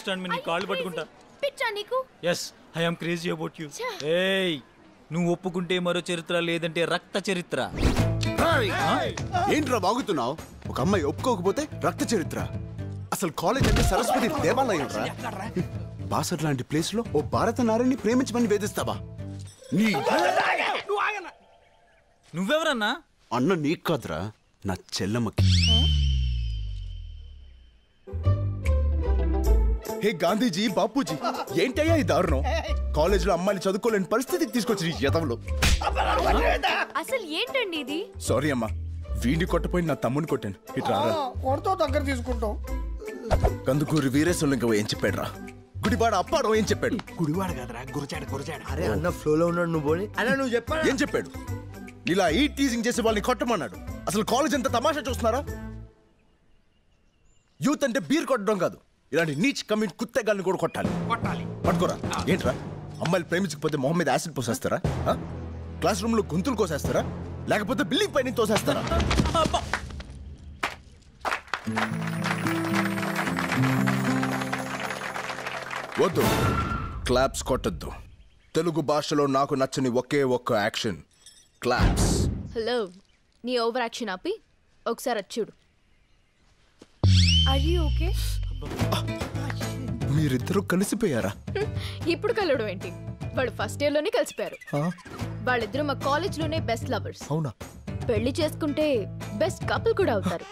Understand మీ కాళ్ళు పట్టుకుంటా. పిచ్చా నీకు? Yes I am crazy about you. ఏయ్ నువ్వు ఒప్పుకుంటే మరో చరిత్ర, లేదంటే రక్త చరిత్ర. ఏంట్రా బాగుతున్నావు? ఒక అమ్మాయి ఒప్పుకోకపోతే రక్త చరిత్ర. అసలు కాలేజ్ అంటే సరస్వతి దేవాలయం రా. బాసర్ లాంటి ప్లేస్ లో ఓ భారత నారిని ప్రేమించమని వేధిస్తావా? నువ్వెవరన్నా? అన్న నీకు కాదురా, నా చెల్లమ్మకి. హే గాంధీజీ, బాపూజీ, ఏంటయ్యా ఈ దారుణం? కాలేజ్ లో అమ్మాయిని చదువుకోలేని పరిస్థితికి తీసుకొచ్చి యతవలు. అసలు ఏంటండి ఇది? సారీ అమ్మా, వీడిని కొట్టపోయి నా తమ్ముని కొట్టాను. ఇట్లా కొడతావు, దగ్గర తీసుకుంటాం. కందుకూరి వీరేశ్వరం ఏం చెప్పాడు రా? గుడివాడ అప్పాడు ఏం చెప్పాడు? గుడివాడ కదరా, గురచాడు. అరే అన్న ఫ్లోలో ఉన్నాడు, నువ్వు పోనీ అన్న. నువ్వు చెప్పా ఏం చెప్పాడు? ఇలా ఈ టీజింగ్ చేసే వాళ్ళని కొట్టమన్నాడు. అసలు కాలేజ్ అంతా తమాషా చూస్తున్నారా? యూత్ అంటే బీర్ కొట్టడం కాదు, ఇలాంటి నీచ్ కమిట్ కుత్తెగాల్ని కూడా కొట్టాలి. పట్టుకోరా. ఏంట్రా, అమ్మాయిలు ప్రేమించకపోతే మొహం మీద యాసిడ్ పోసేస్తారా? క్లాస్ రూమ్ లో గొంతులు కోసేస్తారా? లేకపోతే బిల్డింగ్ పైన తోసేస్తారా? వద్దు, క్లాప్స్ కొట్టద్దు. తెలుగు భాషలో నాకు నచ్చని ఒకే ఒక్క యాక్షన్, క్లాప్స్. హలో, నీ ఓవర్ యాక్షన్ ఆపి ఒకసారి చూడు. Are you okay? మీరిద్దరూ కలిసిపోయారా? ఇప్పుడు కలవడం ఏంటి? వాళ్ళు ఫస్ట్ ఇయర్ లోనే కలిసిపోయారు. వాళ్ళిద్దరూ మా కాలేజ్ లోనే బెస్ట్ లవర్స్. అవునా? పెళ్లి చేసుకుంటే బెస్ట్ కపుల్ కూడా అవుతారు.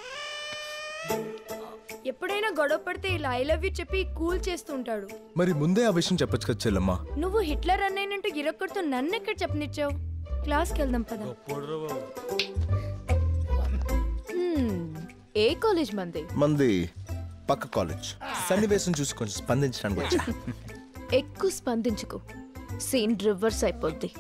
ఎప్పుడైనా గొడవ పడితే ఇలా ఐ లవ్ యూ చెప్పి కూల్ చేస్తుంటాడు. మరి ముందే ఆ విషయం చెప్పొచ్చు కదా చెల్లమ్మా. నువ్వు హిట్లర్ అన్నయ్యనంటూ ఇరొక్కడితో నన్ను ఎక్కడ చెప్పనిచ్చావు? క్లాస్కి వెళ్దాం పద. ఏ కాలేజ్ మంది? మంది పక్క కాలేజ్. సన్నివేశం చూసి కొంచెం స్పందించడానికి వచ్చా. ఎక్కువ స్పందించుకో, సీన్ రివర్స్ అయిపోద్ది.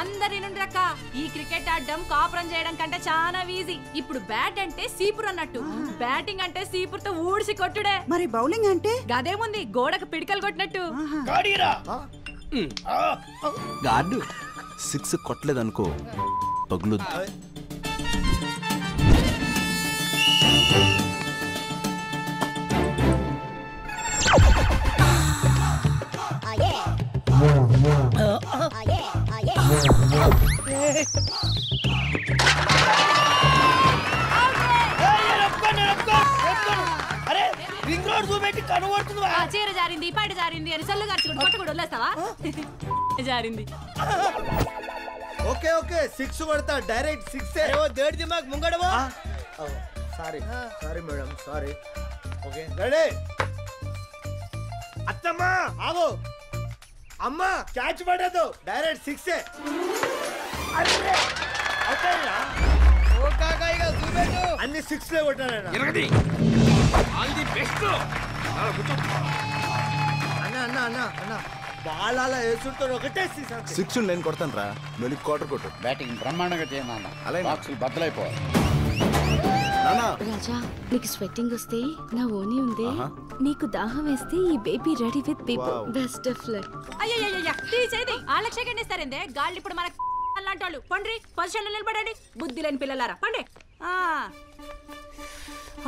అందరి నుండ్రక్క ఈ క్రికెట్ ఆడడం కాపురం చేయడం కంటే చాలా ఈజీ. ఇప్పుడు బ్యాట్ అంటే సీపురు అన్నట్టు, బ్యాటింగ్ అంటే సీపురుతో ఊడిసి కొట్టుడే. మరి బౌలింగ్ అంటే గదేముంది, గోడకు పిడికలు కొట్టినట్టు. గాడు 6 కొట్టలేదనుకో పగులుద్దు. చీర జారింది, పైట జారింది అని సల్లు గార్చుకుంటూ కొట్ట కూడా వదిలేస్తావా? జారింది. ఓకే ఓకే, 6 కొడతా, డైరెక్ట్ 6. దేడి దిమాగ్ ముంగడవా. Sorry madam, sorry. Okay ready. అత్తమ్మా ఆగో, అమ్మా క్యాచ్ పడదు, డైరెక్ట్ 6. అన్ని 6 కొట్టాను. అన్న బాల్ అలా వేసుకుంటారు, ఒకటే 6 నేను కొడతాను రా, నువ్వు క్వార్టర్ కొట్టు. బ్యాటింగ్ బ్రహ్మాండంగా చేయను, అలాగే బాక్సులు బద్దలైపోవాలి. రాజా, నీకు స్వెట్టింగ్ వస్తే నా ఓని ఉంది, నీకు దాహం వేస్తే ఈ baby ready with people. Best of luck. అయ్యయ్యయ్య తీసేది వాళ్ళకి సెకండ్ ఇస్తారేందే? గాళ్ళు ఇప్పుడు మనకు అలాంటి వాళ్ళు. పండ్రి పొజిషన్ లో నిలబడండి, బుద్ధి లేని పిల్లలారా పండి.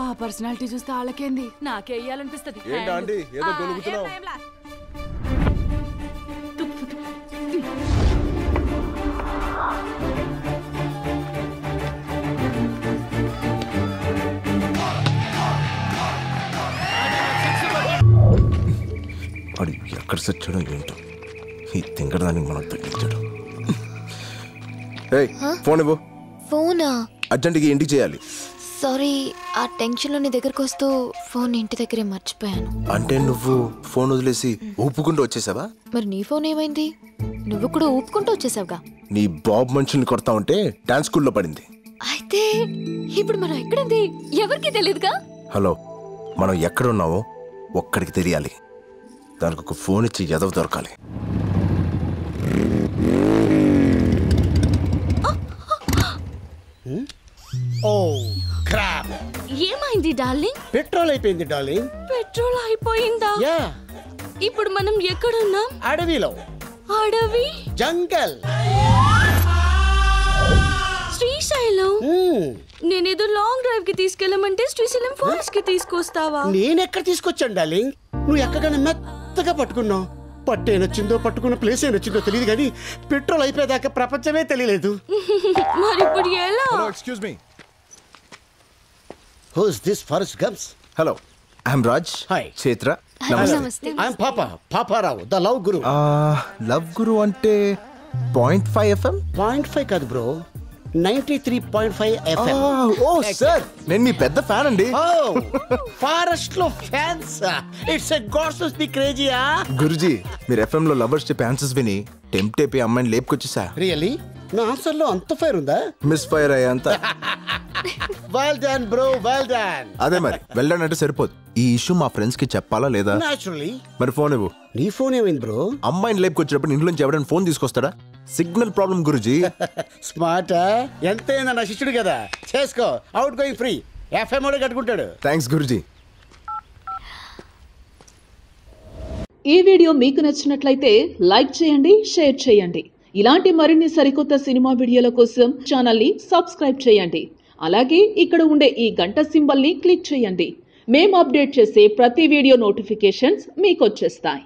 ఆ పర్సనాలిటీ చూస్తే వాళ్ళకేంది, నాకే ఇయ్యాలనిపిస్తుంది. ఏదో గొలుగుతున్నావు. వాడు ఎక్కడ సచ్చాడో ఏంటో, ఈ తింగరదానికి మనం తగ్గించాడు. ఫోన్ ఇవ్వు. ఫోనా? అర్జెంట్గా ఇంటికి చేయాలి. సారీ, ఆ టెన్షన్ లో నీ దగ్గరకు వస్తూ ఫోన్ ఇంటి దగ్గరే మర్చిపోయాను. అంటే నువ్వు ఫోన్ వదిలేసి ఊపుకుంటూ వచ్చేసావా? మరి నీ ఫోన్ ఏమైంది? నువ్వు కూడా ఊపుకుంటూ వచ్చేసావుగా. నీ బాబు మనుషుల్ని కొడతా ఉంటే డాన్స్ స్కూల్లో పడింది. అయితే ఇప్పుడు మనం ఎక్కడుంది ఎవరికి తెలియదుగా. హలో, మనం ఎక్కడున్నావో ఒక్కడికి తెలియాలి. దానికి ఒక ఫోన్ ఇచ్చి ఎదవ దొరకాలి. ఏమైంది డార్లింగ్? పెట్రోల్ అయిపోయింది డార్లింగ్. పెట్రోల్ అయిపోయిందా? ఇప్పుడు మనం ఎక్కడున్నాం? అడవిలో. అడవి, జంగల్. శ్రీశైలం. నేనేదో లాంగ్ డ్రైవ్ కి తీసుకెళ్ళమంటే శ్రీశైలం ఫారెస్ట్ కి తీసుకొస్తావా? నేనెక్కడ తీసుకొచ్చాను డార్లింగ్. నువ్వు ఎక్కగానే మెత్తగా పట్టుకున్నావు. పట్టేనొచ్చిందో పట్టుకున్న ప్లేస్ ఏనొచ్చిందో తెలియదు కానీ పెట్రోల్ అయిపోయేదాకా ప్రపంచమే తెలియలేదు. మరి ఇప్పుడు ఎలా? Hello excuse me. Who's this forest gums? Hello, I'm Raj. Hi. Chaitra. నమస్తే. I'm Paparao the love guru. Love guru అంటే 0.5 FM? 0.5 కాదు బ్రో, 93.5 FM. ఓ సార్, నేను మీ పెద్ద ఫ్యాన్ అండి. ఫారెస్ట్ లో fans. It's a gods to speak క్రేజీయా. గురుజీ, మీరు FM లో లవర్స్ చెప్పే ఆన్సర్స్ విని టెంప్ట్ అయిపోయి అమ్మాయిని లేపుకొచ్చేసా. రియల్లీ? నా ఆన్సర్ లో అంత ఫైర్ ఉందా? మిస్ ఫైర్ అయ్యేంత. Well done bro, well done. అదే మరి, వెళ్ళానంటే సరిపోదు. ఈ ఇష్యూ మా ఫ్రెండ్స్ కి చెప్పాలా లేదా? నాచురల్లీ. మరి ఫోన్ ఇవ్వు. నీ ఫోన్ ఏమైంది బ్రో? అమ్మాయిని లేపుకొచ్చినప్పుడు ఇంట్లోంచి ఎవరైనా ఫోన్ తీసుకొస్తాడా? Signal problem Guruji. స్మార్ట్. ఎంతైనా నా శిష్యుడు కదా, చేసుకో. Out going free. FM కూడా కట్టుకుంటాడు. థ్యాంక్స్ గురుజీ. ఈ వీడియో మీకు నచ్చినట్లయితే లైక్ చేయండి, షేర్ చేయండి. ఇలాంటి మరిన్ని సరికొత్త సినిమా వీడియోల కోసం ఛానల్ని సబ్స్క్రైబ్ చేయండి. అలాగే ఇక్కడ ఉండే ఈ గంట సింబల్ని క్లిక్ చేయండి. మేము అప్డేట్ చేసే ప్రతి వీడియో నోటిఫికేషన్స్ మీకు వచ్చేస్తాయి.